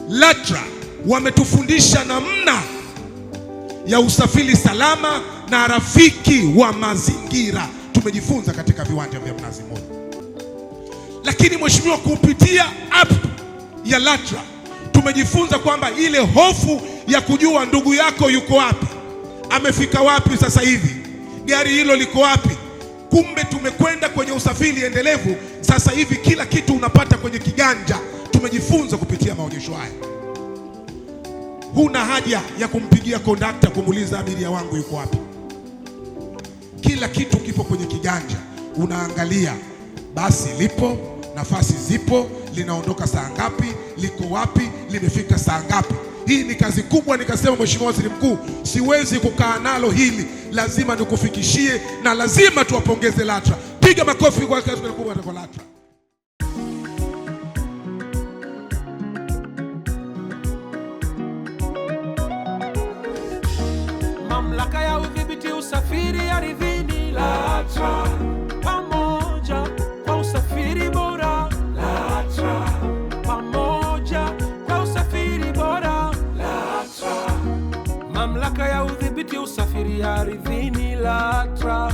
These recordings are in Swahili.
LATRA wametufundisha namna ya usafiri salama na rafiki wa mazingira. Tumejifunza katika viwanja vya Mnazi Mmoja. Lakini mheshimiwa, kupitia app ya LATRA tumejifunza kwamba ile hofu ya kujua ndugu yako yuko wapi, amefika wapi sasa hivi, gari hilo liko wapi. Kumbe tumekwenda kwenye usafiri endelevu. Sasa hivi kila kitu unapata kwenye kiganja. Tumejifunza kupitia maonyesho haya. Huna haja ya kumpigia kondakta kumuuliza abiria wangu yuko wapi. Kila kitu kipo kwenye kiganja. Unaangalia basi lipo, nafasi zipo, linaondoka saa ngapi, liko wapi, limefika saa ngapi. Hii ni kazi kubwa. Nikasema Mheshimiwa Waziri Mkuu, siwezi kukaa nalo hili, lazima nikufikishie na lazima tuwapongeze LATRA. Piga makofi kwa kazi kubwa kwa LATRA. Mamlaka ya udhibiti usafiri ardhini LATRA, pamoja kwa usafiri bora LATRA, pamoja kwa usafiri bora LATRA. Mamlaka ya udhibiti usafiri ardhini LATRA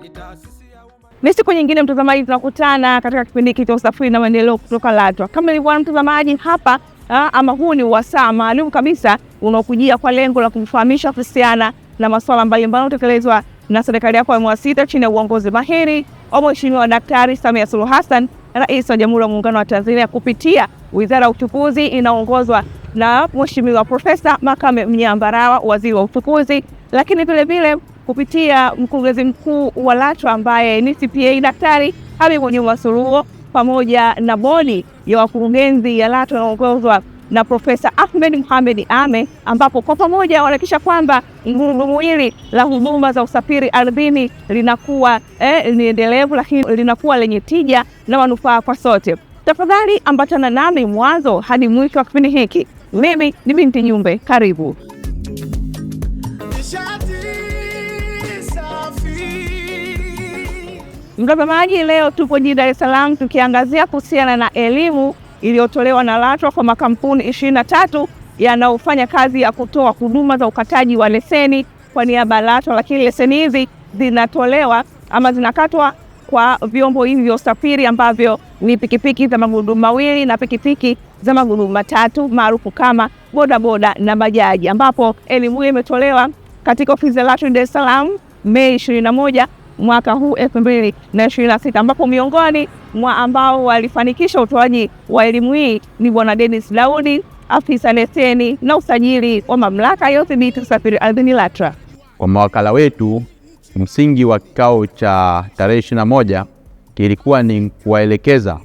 ni taasisi ya umma. Ni siku nyingine mtazamaji, tunakutana katika kipindi hiki cha usafiri na maendeleo kutoka LATRA. Kama ilivyoana mtazamaji hapa ama huu ni wasaa maalum kabisa unaokujia kwa lengo la kumfahamisha kuhusiana na masuala mbalimbali utekelezwa na serikali yako ya awamu ya sita chini ya uongozi mahiri wa Mheshimiwa Daktari Samia Suluhu Hassan, Rais wa Jamhuri ya Muungano wa Tanzania, kupitia Wizara ya Uchukuzi inaongozwa na Mheshimiwa Profesa Makame Mnyambarawa, Waziri wa Uchukuzi, lakini vile vile kupitia Mkurugenzi Mkuu wa LATRA ambaye ni CPA Daktari Habibu Juma Suluo, pamoja na bodi ya wakurugenzi ya LATRA inaongozwa na Profesa Ahmed Mohamed Ame, ambapo kwa pamoja wanahakikisha kwamba gurudumu hili la huduma za usafiri ardhini linakuwa ni endelevu, lakini linakuwa lenye tija na manufaa kwa sote. Tafadhali ambatana nami mwanzo hadi mwisho wa kipindi hiki. Mimi ni Binti Nyumbe, karibu. Mtazamaji, leo tupo jijini Dar es Salaam tukiangazia kuhusiana na elimu iliyotolewa na LATRA kwa makampuni 23 yanayofanya kazi ya kutoa huduma za ukataji wa leseni kwa niaba ya LATRA, lakini leseni hizi zinatolewa ama zinakatwa kwa vyombo hivi vya usafiri ambavyo ni pikipiki za magurudumu mawili na pikipiki za magurudumu matatu maarufu kama bodaboda na bajaji, ambapo elimu hii imetolewa katika ofisi ya LATRA Dar es Salaam Mei 21 mwaka huu 2026, ambapo miongoni mwa ambao walifanikisha utoaji wa elimu hii ni Bwana Dennis Daudi, afisa leseni na usajili wa mamlaka ya udhibiti usafiri ardhini LATRA. Kwa mawakala wetu, msingi wa kikao cha tarehe 21 kilikuwa ni kuwaelekeza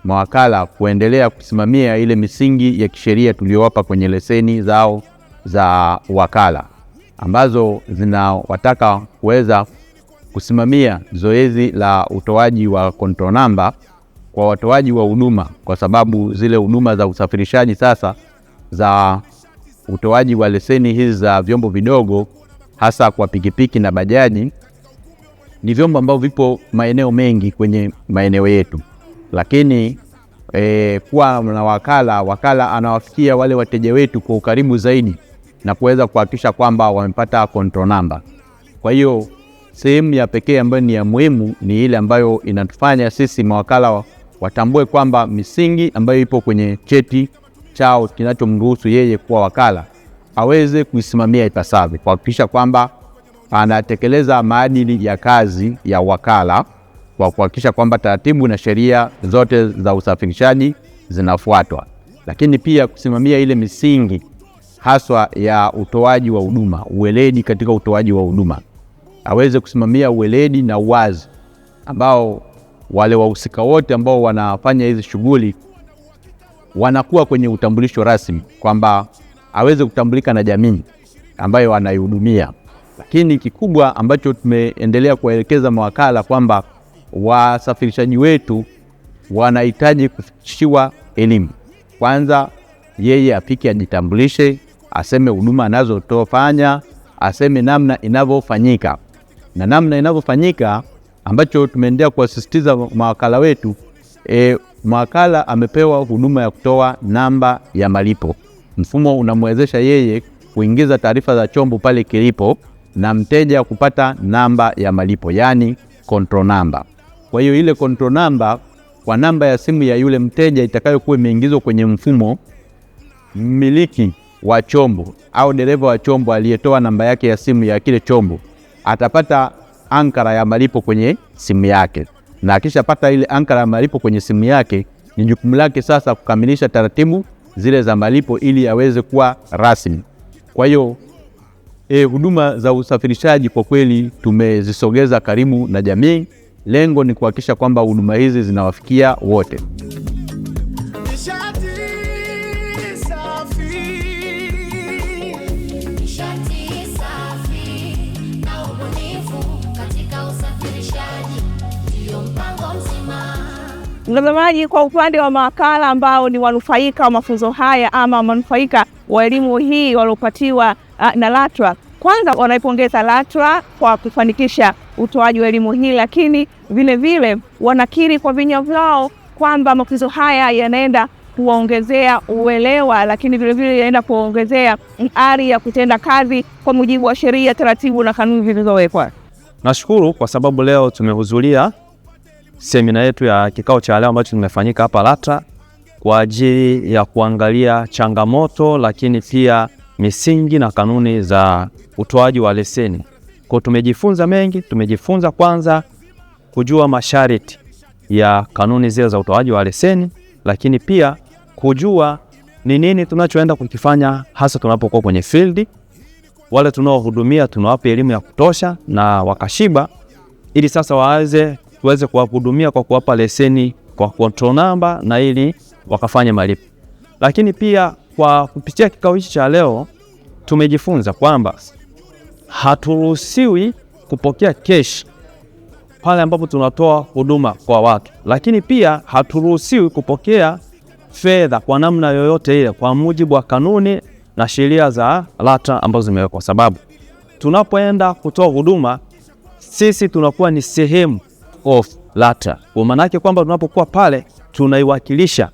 mawakala kuendelea kusimamia ile misingi ya kisheria tuliyowapa kwenye leseni zao za wakala, ambazo zinawataka kuweza kusimamia zoezi la utoaji wa control number kwa watoaji wa huduma, kwa sababu zile huduma za usafirishaji sasa za utoaji wa leseni hizi za vyombo vidogo, hasa kwa pikipiki na bajaji, ni vyombo ambavyo vipo maeneo mengi kwenye maeneo yetu. Lakini kuwa na wakala anawafikia wale wateja wetu kwa ukaribu zaidi na kuweza kuhakikisha kwamba wamepata control number. Kwa hiyo sehemu ya pekee ambayo ni ya muhimu ni ile ambayo inatufanya sisi mawakala watambue kwamba misingi ambayo ipo kwenye cheti chao kinachomruhusu yeye kuwa wakala aweze kuisimamia ipasavyo, kuhakikisha kwamba anatekeleza maadili ya kazi ya wakala, kwa kuhakikisha kwamba taratibu na sheria zote za usafirishaji zinafuatwa, lakini pia kusimamia ile misingi haswa ya utoaji wa huduma, uweledi katika utoaji wa huduma. Aweze kusimamia uweledi na uwazi ambao wale wahusika wote ambao wanafanya hizi shughuli wanakuwa kwenye utambulisho rasmi, kwamba aweze kutambulika na jamii ambayo anaihudumia. Lakini kikubwa ambacho tumeendelea kuelekeza mawakala kwamba wasafirishaji wetu wanahitaji kufikishiwa elimu. Kwanza yeye apike, ajitambulishe, aseme huduma anazotofanya, aseme namna inavyofanyika. Na namna inavyofanyika ambacho tumeendelea kuasisitiza mawakala wetu Mawakala amepewa huduma ya kutoa namba ya malipo. Mfumo unamwezesha yeye kuingiza taarifa za chombo pale kilipo na mteja kupata namba ya malipo, yani control number. Kwa hiyo ile control number kwa namba ya simu ya yule mteja itakayokuwa imeingizwa kwenye mfumo, mmiliki wa chombo au dereva wa chombo aliyetoa namba yake ya simu ya kile chombo atapata ankara ya malipo kwenye simu yake, na akishapata ile ankara ya malipo kwenye simu yake, ni jukumu lake sasa kukamilisha taratibu zile za malipo ili aweze kuwa rasmi. Kwa hiyo huduma za usafirishaji kwa kweli tumezisogeza karibu na jamii. Lengo ni kuhakikisha kwamba huduma hizi zinawafikia wote. Mtazamaji, kwa upande wa mawakala ambao ni wanufaika wa mafunzo haya ama wanufaika wa elimu hii waliopatiwa na LATRA, kwanza wanaipongeza LATRA kwa kufanikisha utoaji wa elimu hii, lakini vile vile wanakiri kwa vinywa vyao kwamba mafunzo haya yanaenda kuongezea uelewa, lakini vile vile yanaenda kuongezea ari ya kutenda kazi kwa mujibu wa sheria, taratibu na kanuni zilizowekwa. Nashukuru kwa sababu leo tumehudhuria semina yetu ya kikao cha leo ambacho kimefanyika hapa LATRA kwa ajili ya kuangalia changamoto, lakini pia misingi na kanuni za utoaji wa leseni. Kwa tumejifunza mengi. Tumejifunza kwanza kujua masharti ya kanuni zile za utoaji wa leseni, lakini pia kujua ni nini tunachoenda kukifanya hasa tunapokuwa kwenye field. Wale tunaohudumia tunawapa elimu ya kutosha na wakashiba, ili sasa tuweze kuwahudumia kwa kuwapa leseni kwa control number na ili wakafanye malipo. Lakini pia kwa kupitia kikao hichi cha leo tumejifunza kwamba haturuhusiwi kupokea cash pale ambapo tunatoa huduma kwa watu, lakini pia haturuhusiwi kupokea fedha kwa namna yoyote ile kwa mujibu wa kanuni na sheria za LATRA ambazo zimewekwa, sababu tunapoenda kutoa huduma sisi tunakuwa ni sehemu of LATRA. Kwa maana yake kwamba tunapokuwa pale tunaiwakilisha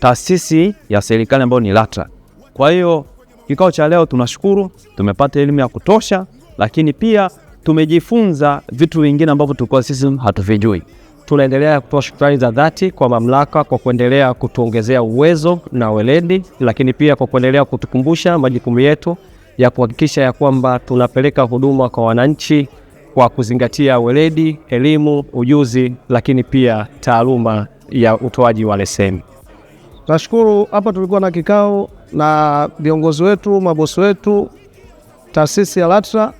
taasisi ya serikali ambayo ni LATRA. Kwa hiyo kikao cha leo tunashukuru, tumepata elimu ya kutosha, lakini pia tumejifunza vitu vingine ambavyo tulikuwa sisi hatuvijui. Tunaendelea kutoa shukrani za dhati kwa mamlaka kwa kuendelea kutuongezea uwezo na weledi, lakini pia kwa kuendelea kutukumbusha majukumu yetu ya kuhakikisha ya kwamba tunapeleka huduma kwa wananchi kwa kuzingatia weledi, elimu, ujuzi, lakini pia taaluma ya utoaji wa leseni. Tunashukuru hapa tulikuwa na kikao na viongozi wetu, mabosi wetu, taasisi ya LATRA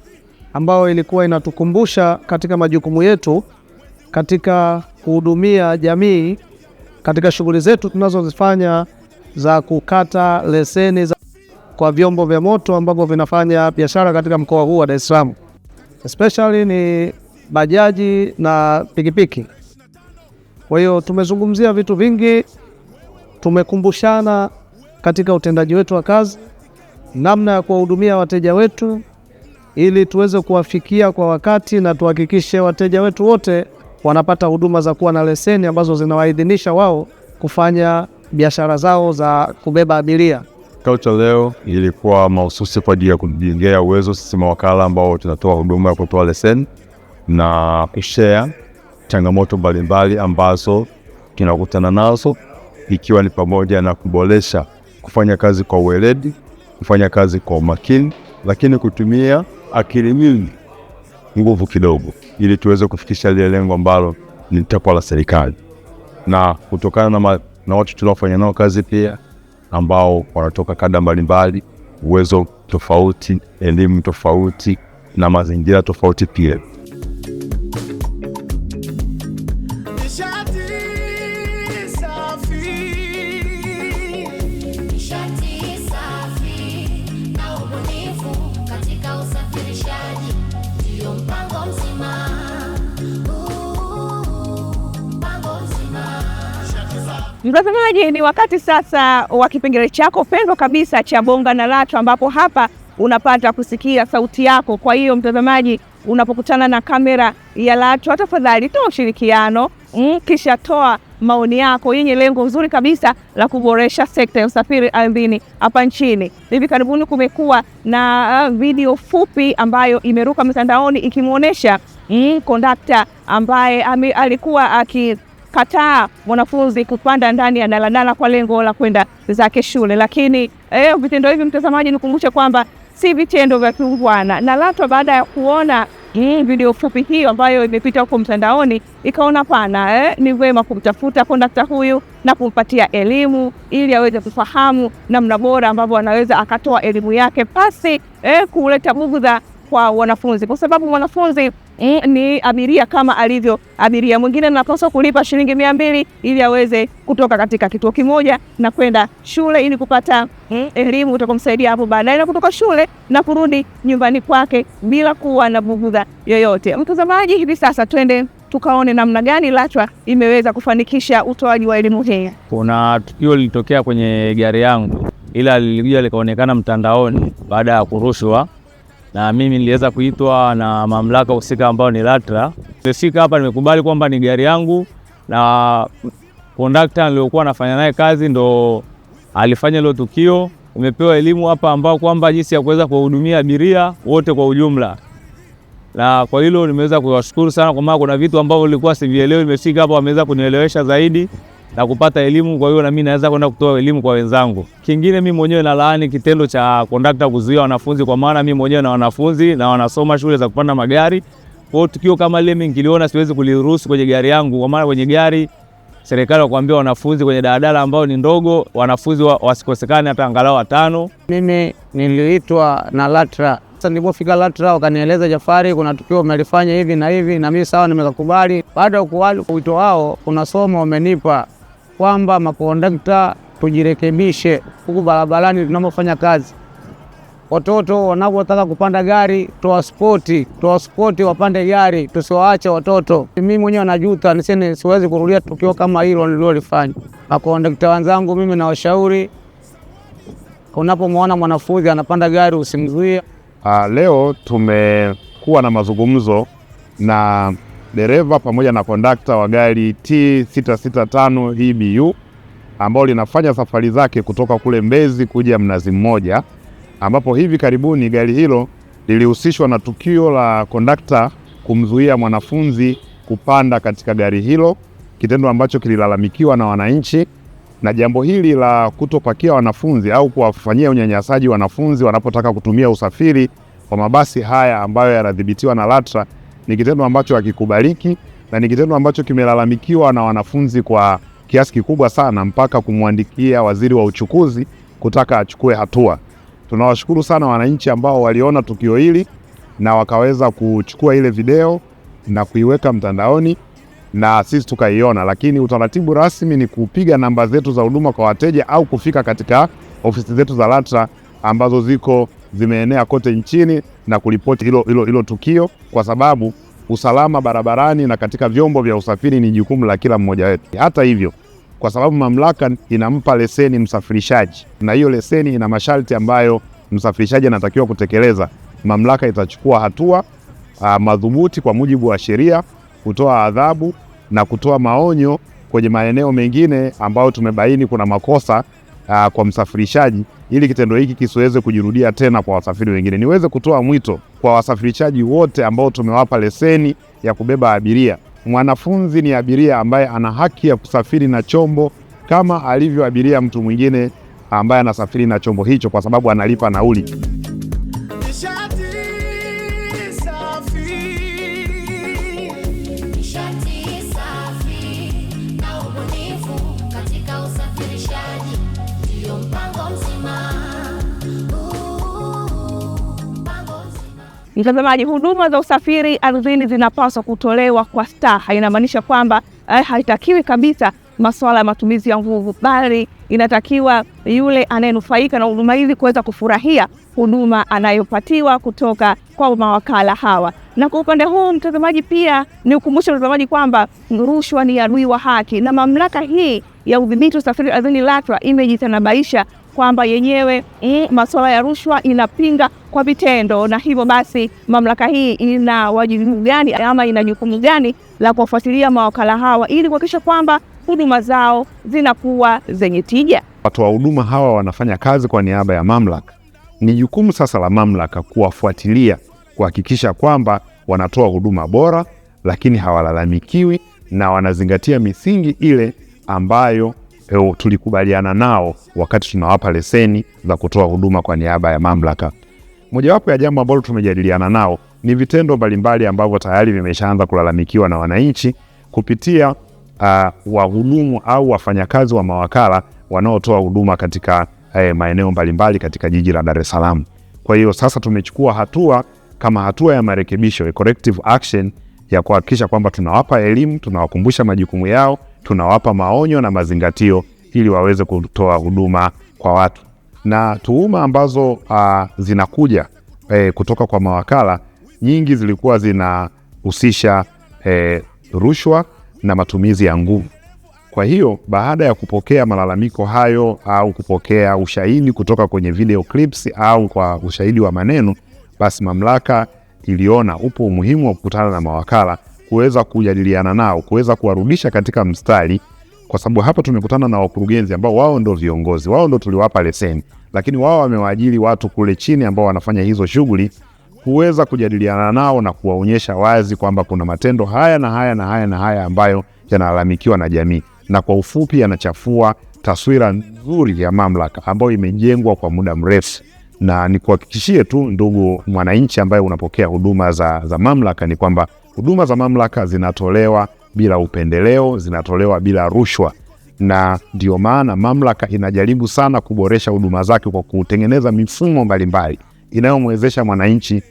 ambao ilikuwa inatukumbusha katika majukumu yetu katika kuhudumia jamii katika shughuli zetu tunazozifanya za kukata leseni kwa vyombo vya moto ambavyo vinafanya biashara katika mkoa huu wa Dar es Salaam. Especially ni bajaji na pikipiki. Kwa hiyo tumezungumzia vitu vingi, tumekumbushana katika utendaji wetu wa kazi, namna ya kuwahudumia wateja wetu ili tuweze kuwafikia kwa wakati na tuhakikishe wateja wetu wote wanapata huduma za kuwa na leseni ambazo zinawaidhinisha wao kufanya biashara zao za kubeba abiria. Kikao cha leo ilikuwa mahususi kwa ajili ya kujengea uwezo sisi mawakala ambao tunatoa huduma ya kutoa leseni na kushare changamoto mbalimbali ambazo tunakutana nazo, ikiwa ni pamoja na kuboresha kufanya kazi kwa weledi, kufanya kazi kwa umakini, lakini kutumia akili nyingi, nguvu kidogo, ili tuweze kufikisha lile lengo ambalo ni takwa la serikali. Na kutokana na watu tunaofanya nao kazi pia ambao wanatoka kada mbalimbali, uwezo tofauti, elimu tofauti na mazingira tofauti pia. Mtazamaji, ni wakati sasa wa kipengele chako pendwa kabisa cha Bonga na LATRA, ambapo hapa unapata kusikia sauti yako. Kwa hiyo mtazamaji, unapokutana na kamera ya LATRA, tafadhali toa ushirikiano, kisha toa maoni yako yenye lengo zuri kabisa la kuboresha sekta ya usafiri ardhini hapa nchini. Hivi karibuni kumekuwa na video fupi ambayo imeruka mitandaoni ikimuonesha kondakta ambaye alikuwa akikataa mwanafunzi kupanda ndani ya daladala kwa lengo la kwenda zake shule. Lakini vitendo hivi mtazamaji, nikumbushe kwamba si vitendo vya kiungwana, na LATRA baada ya kuona video fupi hiyo ambayo imepita huko mtandaoni ikaona pana ni vema kumtafuta kondakta huyu na kumpatia elimu ili aweze kufahamu namna bora ambavyo anaweza akatoa elimu yake pasi kuleta bugudha kwa wanafunzi, kwa sababu mwanafunzi ni abiria kama alivyo abiria mwingine, anapaswa kulipa shilingi 200 ili aweze kutoka katika kituo kimoja na kwenda shule ili kupata elimu itakomsaidia hapo baadaye na kutoka shule na kurudi nyumbani kwake bila kuwa na bugudha yoyote. Mtazamaji, hivi sasa twende tukaone namna gani LATRA imeweza kufanikisha utoaji wa elimu hii. Kuna tukio lilitokea kwenye gari yangu, ila lilikuja likaonekana mtandaoni baada ya kurushwa, na mimi niliweza kuitwa na mamlaka husika ambao ni LATRA. Nimefika hapa, nimekubali kwamba ni gari yangu, na kondakta niliokuwa nafanya naye kazi ndo alifanya hilo tukio. Umepewa elimu hapa ambao kwamba jinsi ya kuweza kuwahudumia abiria wote kwa ujumla, na kwa hilo nimeweza kuwashukuru sana, kwa maana kuna vitu ambavyo nilikuwa sivielewi, nimefika hapa wameweza kunielewesha zaidi na kupata elimu. Kwa hiyo na mimi naweza kwenda kutoa elimu kwa wenzangu. Kingine, mimi mwenyewe nalaani kitendo cha kondakta kuzuia wanafunzi, kwa maana mimi mwenyewe na wanafunzi na wanasoma shule za kupanda magari. Kwa hiyo tukio kama lile mimi niliona siwezi kuliruhusu kwenye gari yangu, kwa maana kwenye gari serikali wakuambia wanafunzi kwenye daladala ambao ni ndogo, wanafunzi wasikosekane hata angalau 5. Mimi niliitwa na LATRA. Sasa nilipofika LATRA wakanieleza, Jafari, kuna tukio umelifanya hivi na hivi, na mimi sawa, nimekubali. Baada ya kukubali wito wao, kuna somo wamenipa kwamba makondakta tujirekebishe huku barabarani tunapofanya kazi. Watoto wanapotaka kupanda gari, toa spoti wapande gari, tusiwaache watoto. Mimi mwenyewe najuta, niseme siwezi kurudia tukio kama hilo nililofanya. Makondakta wenzangu, mimi nawashauri, unapomwona mwanafunzi anapanda gari usimzuie. Leo tumekuwa na mazungumzo na dereva pamoja na kondakta wa gari T665 EBU ambao linafanya safari zake kutoka kule Mbezi kuja Mnazi Mmoja, ambapo hivi karibuni gari hilo lilihusishwa na tukio la kondakta kumzuia mwanafunzi kupanda katika gari hilo, kitendo ambacho kililalamikiwa na wananchi. Na jambo hili la kutopakia wanafunzi au kuwafanyia unyanyasaji wanafunzi wanapotaka kutumia usafiri kwa mabasi haya ambayo yanadhibitiwa na LATRA ni kitendo ambacho hakikubaliki, na ni kitendo ambacho kimelalamikiwa na wanafunzi kwa kiasi kikubwa sana, mpaka kumwandikia waziri wa uchukuzi kutaka achukue hatua. Tunawashukuru sana wananchi ambao waliona tukio hili na wakaweza kuchukua ile video na kuiweka mtandaoni na sisi tukaiona, lakini utaratibu rasmi ni kupiga namba zetu za huduma kwa wateja au kufika katika ofisi zetu za LATRA ambazo zimeenea kote nchini na kuripoti hilo tukio, kwa sababu usalama barabarani na katika vyombo vya usafiri ni jukumu la kila mmoja wetu. Hata hivyo, kwa sababu mamlaka inampa leseni msafirishaji na hiyo leseni ina masharti ambayo msafirishaji anatakiwa kutekeleza, mamlaka itachukua hatua madhubuti kwa mujibu wa sheria, kutoa adhabu na kutoa maonyo kwenye maeneo mengine ambayo tumebaini kuna makosa kwa msafirishaji, ili kitendo hiki kisiweze kujirudia tena kwa wasafiri wengine. Niweze kutoa mwito kwa wasafirishaji wote ambao tumewapa leseni ya kubeba abiria. Mwanafunzi ni abiria ambaye ana haki ya kusafiri na chombo kama alivyo abiria mtu mwingine ambaye anasafiri na chombo hicho, kwa sababu analipa nauli. Mtazamaji, huduma za usafiri ardhini zinapaswa kutolewa kwa staha. Inamaanisha kwamba haitakiwi kabisa masuala ya matumizi ya nguvu, bali inatakiwa yule anayenufaika na huduma hizi kuweza kufurahia huduma anayopatiwa kutoka kwa mawakala hawa. Na kwa upande huu mtazamaji, pia ni ukumbushe mtazamaji kwamba rushwa ni adui wa haki, na mamlaka hii ya udhibiti usafiri ardhini LATRA imejitanabaisha kwamba yenyewe masuala ya rushwa inapinga kwa vitendo, na hivyo basi mamlaka hii ina wajibu gani ama ina jukumu gani la kuwafuatilia mawakala hawa ili kuhakikisha kwamba huduma zao zinakuwa zenye tija? Watoa huduma hawa wanafanya kazi kwa niaba ya mamlaka. Ni jukumu sasa la mamlaka kuwafuatilia, kuhakikisha kwamba wanatoa huduma bora, lakini hawalalamikiwi na wanazingatia misingi ile ambayo tulikubaliana nao wakati tunawapa leseni za kutoa huduma kwa niaba ya mamlaka. Mojawapo ya jambo ambalo tumejadiliana nao ni vitendo mbalimbali ambavyo tayari vimeshaanza kulalamikiwa na wananchi kupitia wahudumu au wafanyakazi wa mawakala wanaotoa huduma katika maeneo mbalimbali katika jiji la Dar es Salaam. Kwa hiyo sasa tumechukua hatua kama hatua ya marekebisho, corrective action, ya kuhakikisha kwamba tunawapa elimu, tunawakumbusha majukumu yao, tunawapa maonyo na mazingatio ili waweze kutoa huduma kwa watu. Na tuhuma ambazo zinakuja kutoka kwa mawakala nyingi zilikuwa zinahusisha rushwa na matumizi ya nguvu. Kwa hiyo baada ya kupokea malalamiko hayo au kupokea ushahidi kutoka kwenye video clips au kwa ushahidi wa maneno, basi mamlaka iliona upo umuhimu wa kukutana na mawakala, kuweza kujadiliana nao, kuweza kuwarudisha katika mstari, kwa sababu hapa tumekutana na wakurugenzi ambao wao ndio viongozi, wao ndio tuliwapa leseni, lakini wao wamewaajiri watu kule chini ambao wanafanya hizo shughuli, kuweza kujadiliana nao na kuwaonyesha wazi kwamba kuna matendo haya na haya na haya na haya ambayo yanalalamikiwa na jamii, na kwa ufupi yanachafua taswira nzuri ya mamlaka ambayo imejengwa kwa muda mrefu. Na nikuhakikishie tu ndugu mwananchi ambaye unapokea huduma za mamlaka, ni kwamba huduma za mamlaka zinatolewa bila upendeleo, zinatolewa bila rushwa, na ndio maana mamlaka inajaribu sana kuboresha huduma zake kwa kutengeneza mifumo mbalimbali inayomwezesha mwananchi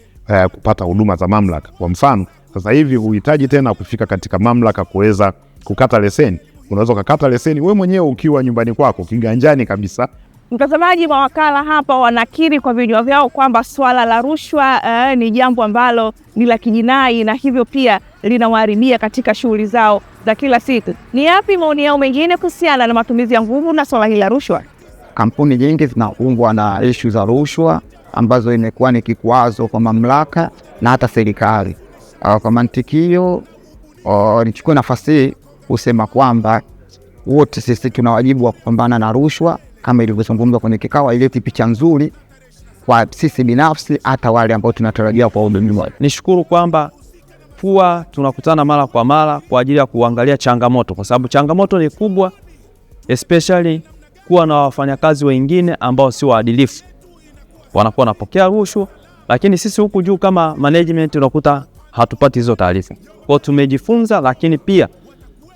kupata huduma za mamlaka. Kwa mfano, sasa hivi huhitaji tena kufika katika mamlaka kuweza kukata leseni. Unaweza kukata leseni wewe mwenyewe ukiwa nyumbani kwako, kiganjani kabisa. Mtazamaji, mawakala hapa wanakiri kwa vinywa vyao kwamba swala la rushwa ni jambo ambalo ni la kijinai na hivyo pia linawaharibia katika shughuli zao za kila siku. Ni yapi maoni yao mengine kuhusiana na matumizi ya nguvu na swala hili la rushwa? Kampuni nyingi zinakumbwa na issue za rushwa ambazo imekuwa ni kikwazo kwa mamlaka na hata serikali. Kwa mantikio, nichukue nafasi hii kusema kwamba wote sisi tuna wajibu wa kupambana na rushwa kama ilivyozungumzwa kwenye kikao, ile picha nzuri kwa sisi binafsi hata wale ambao tunatarajia kwa huduma. Nishukuru kwamba huwa tunakutana mara kwa mara kwa ajili ya kuangalia changamoto, kwa sababu changamoto ni kubwa, especially kuwa na wafanyakazi wengine ambao si waadilifu, wanakuwa wanapokea rushwa, lakini sisi huku juu kama management unakuta hatupati hizo taarifa. Kwa tumejifunza, lakini pia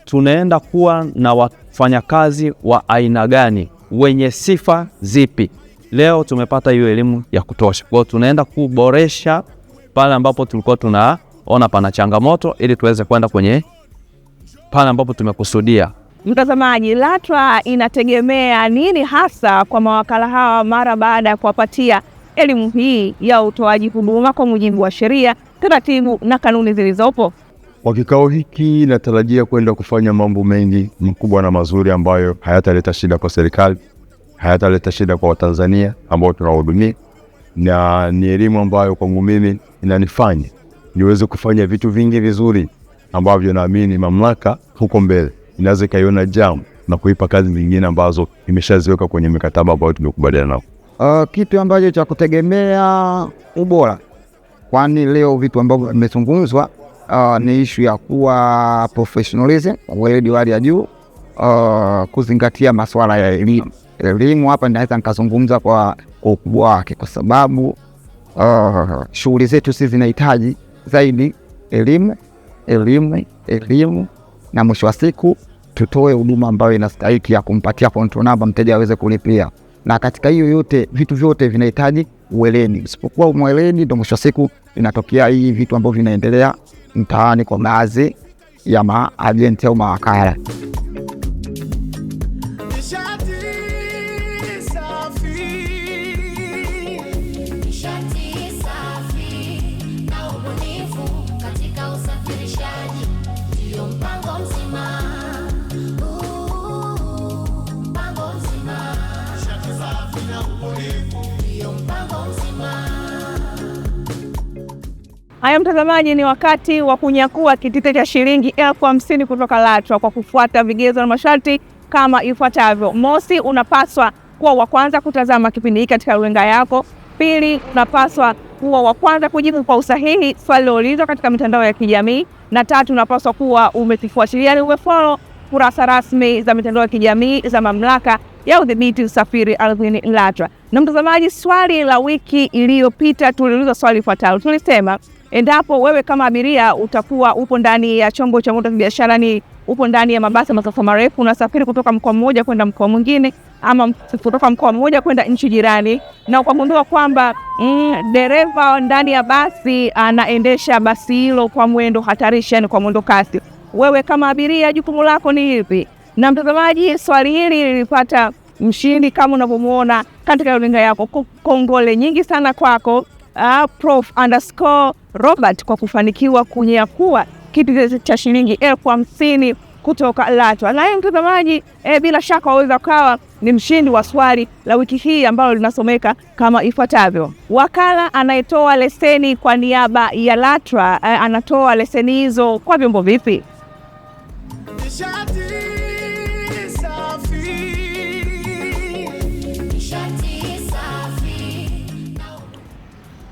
tunaenda kuwa na wafanyakazi wa aina gani, wenye sifa zipi. Leo tumepata hiyo elimu ya kutosha. Kwa tunaenda kuboresha pale ambapo tulikuwa tunaona pana changamoto ili tuweze kwenda kwenye pale ambapo tumekusudia. Mtazamaji, LATRA inategemea nini hasa kwa mawakala hawa mara baada ya kuwapatia elimu hii ya utoaji huduma kwa mujibu wa sheria, taratibu na kanuni zilizopo? Kwa kikao hiki natarajia kwenda kufanya mambo mengi makubwa na mazuri ambayo hayataleta shida kwa serikali, hayataleta shida kwa Watanzania ambao tunawahudumia, na ni elimu ambayo kwangu mimi inanifanya niweze kufanya vitu vingi vizuri ambavyo naamini mamlaka huko mbele inaweza kaiona jambo na kuipa kazi nyingine ambazo imeshaziweka kwenye mikataba ambayo tumekubaliana nao. Kitu ambacho cha kutegemea ubora, kwani leo vitu ambavyo vimezungumzwa ni issue ya kuwa professionalism, weledi wa hali ya juu, kuzingatia masuala ya elimu. Elimu hapa naweza nikazungumza kwa ukubwa wake, kwa sababu shughuli zetu sisi zinahitaji zaidi elimu, na mwisho wa siku tutoe huduma ambayo inastahili ya kumpatia control number mteja aweze kulipia. Na katika hiyo yote, vitu vyote vinahitaji ueledi. Usipokuwa umeledi, ndio mwisho wa siku inatokea hii vitu ambavyo vinaendelea mtaani kwa baadhi ya maagenti au mawakala. Mpango mzima. Haya mtazamaji, ni wakati wa kunyakua kitita cha shilingi 50,000 kutoka LATRA kwa kufuata vigezo na masharti kama ifuatavyo. Mosi, unapaswa kuwa wa kwanza kutazama kipindi hiki katika runinga yako. Pili, unapaswa kuwa wa kwanza kujibu kwa usahihi swali lililoulizwa katika mitandao ya kijamii. Na tatu, unapaswa kuwa umetufuatilia ni umefollow kurasa rasmi za mitandao ya kijamii za Mamlaka ya Udhibiti Usafiri Ardhini LATRA. Na mtazamaji, swali la wiki iliyopita tuliuliza swali lifuatalo. Tulisema endapo wewe kama abiria utakuwa upo ndani ya chombo cha moto cha biashara, ni upo ndani ya mabasi masafa marefu, unasafiri kutoka mkoa mmoja kwenda mkoa mwingine ama kutoka mkoa mmoja kwenda nchi jirani, na ukagundua kwamba dereva ndani ya basi anaendesha basi hilo kwa mwendo hatarishi, yani kwa mwendo kasi, wewe kama abiria jukumu lako ni lipi? Na mtazamaji, swali hili lilipata mshindi kama unavyomuona katika runinga yako. Kongole nyingi sana kwako Prof_Robert kwa kufanikiwa kunyakua kitita cha shilingi 50,000 kutoka LATRA. Na mtazamaji, bila shaka waweza kawa ni mshindi wa swali la wiki hii ambalo linasomeka kama ifuatavyo. Wakala anayetoa leseni kwa niaba ya LATRA anatoa leseni hizo kwa vyombo vipi?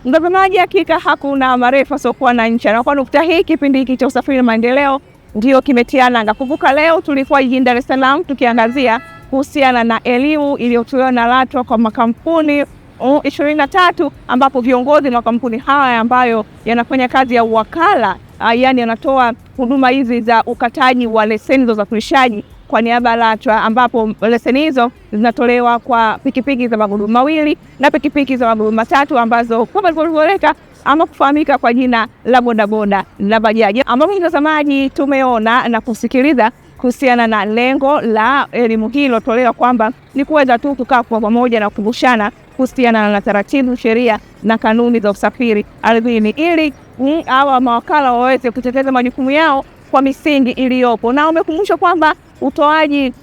Mtazamaji, hakika hakuna marefu asiokuwa na ncha, na kwa nukta hii kipindi hiki cha usafiri na maendeleo ndio kimetia nanga. Kumbuka leo tulikuwa jijini Dar es Salaam tukiangazia kuhusiana na elimu iliyotolewa na LATRA kwa makampuni 23 ambapo viongozi wa makampuni haya ambayo yanafanya kazi ya wakala, yani yanatoa huduma hizi za ukataji wa leseni za usafirishaji kwa niaba ya LATRA, ambapo leseni hizo zinatolewa kwa pikipiki za magurudumu mawili na pikipiki za magurudumu matatu ambazo kama ilivyoeleka ama kufahamika kwa jina la bodaboda na bajaji, ambapo mtazamaji tumeona na kusikiliza kuhusiana na lengo la elimu hii iliyotolewa kwamba ni kuweza tu kukaa kwa pamoja na kukumbushana kuhusiana na taratibu, sheria na kanuni za usafiri ardhini ili hawa mawakala waweze kutekeleza majukumu yao kwa misingi iliyopo. Na umekumbusha kwamba utoaji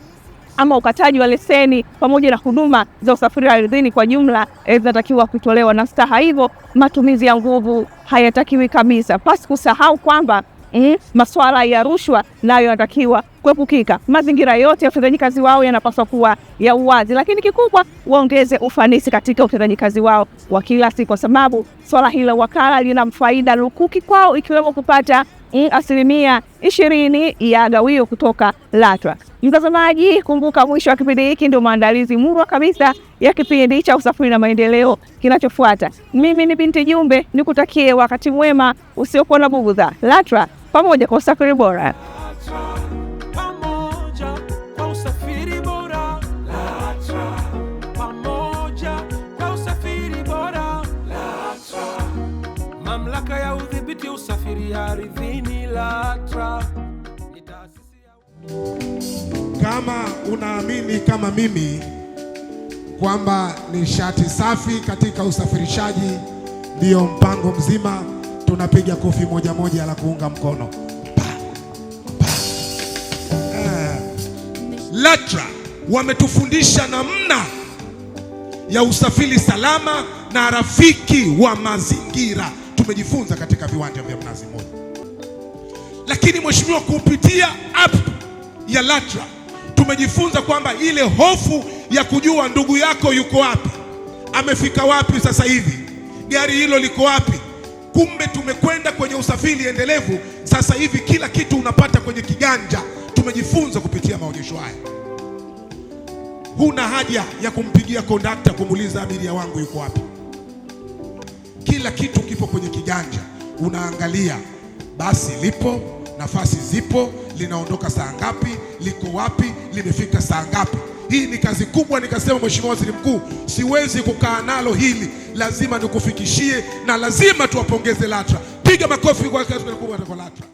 ama ukataji wa leseni pamoja na huduma za usafiri ardhini kwa jumla zinatakiwa kutolewa na staha, hivyo matumizi ya nguvu hayatakiwi kabisa. Pasi kusahau kwamba masuala ya rushwa nayo yanatakiwa kuepukika. Mazingira yote ya utendaji kazi wao yanapaswa kuwa ya uwazi, lakini kikubwa waongeze ufanisi katika utendaji kazi wao wa kila siku, kwa sababu swala hili la wakala lina faida lukuki kwao, ikiwemo kupata 20% ya gawio kutoka LATRA. Mtazamaji, kumbuka mwisho wa kipindi hiki ndio maandalizi murwa kabisa ya kipindi cha usafiri na maendeleo kinachofuata. Mimi ni Binti Jumbe, nikutakie wakati mwema usiokuwa na bugudha. LATRA, pamoja kwa usafiri bora. Mamlaka ya Udhibiti Usafiri Ardhini LATRA. Kama unaamini kama mimi kwamba nishati safi katika usafirishaji ndio mpango mzima, tunapiga kofi moja moja la kuunga mkono. LATRA wametufundisha namna ya usafiri salama na rafiki wa mazingira. Tumejifunza katika viwanja vya Mnazi Mmoja, lakini mheshimiwa, kupitia app ya LATRA tumejifunza kwamba ile hofu ya kujua ndugu yako yuko wapi, amefika wapi sasa hivi, gari hilo liko wapi. Kumbe tumekwenda kwenye usafiri endelevu. Sasa hivi kila kitu unapata kwenye kiganja. Tumejifunza kupitia maonyesho haya. Huna haja ya kumpigia kondakta kumuuliza abiria wangu yuko wapi. Kila kitu kipo kwenye kiganja. Unaangalia basi lipo, nafasi zipo, linaondoka saa ngapi, liko wapi, limefika saa ngapi. Hii ni kazi kubwa. Nikasema Mheshimiwa Waziri Mkuu, siwezi kukaa nalo hili, lazima nikufikishie na lazima tuwapongeze LATRA. Piga makofi kwa kazi kubwa kwa LATRA.